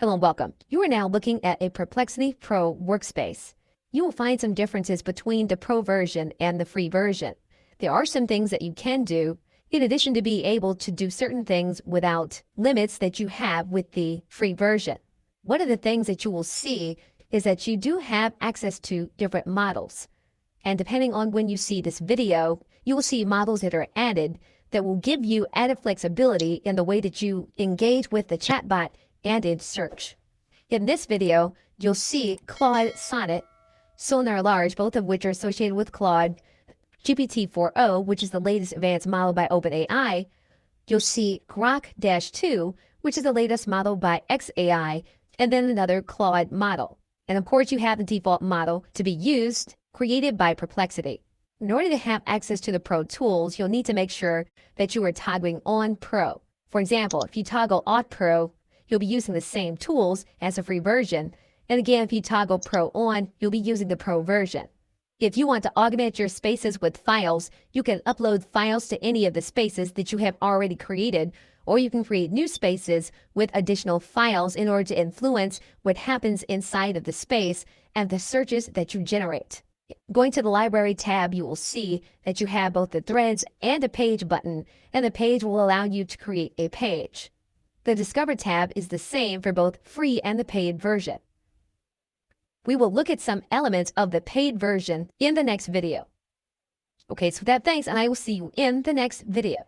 Hello and welcome. You are now looking at a Perplexity Pro workspace. You will find some differences between the Pro version and the free version. There are some things that you can do in addition to be able to do certain things without limits that you have with the free version. One of the things that you will see is that you do have access to different models. And depending on when you see this video, you will see models that are added that will give you added flexibility in the way that you engage with the chatbot and in search. In this video, you'll see Claude Sonnet, Sonar Large, both of which are associated with Claude, GPT 4.0, which is the latest advanced model by OpenAI. You'll see Grok-2, which is the latest model by xAI, and then another Claude model. And of course, you have the default model to be used, created by Perplexity. In order to have access to the Pro tools, you'll need to make sure that you are toggling on Pro. For example, if you toggle off Pro, you'll be using the same tools as the free version. And again, if you toggle Pro on, you'll be using the Pro version. If you want to augment your spaces with files, you can upload files to any of the spaces that you have already created, or you can create new spaces with additional files in order to influence what happens inside of the space and the searches that you generate. Going to the Library tab, you will see that you have both the Threads and a Page button, and the Page will allow you to create a page. The Discover tab is the same for both free and the paid version. We will look at some elements of the paid version in the next video. Okay, so with that, thanks, and I will see you in the next video.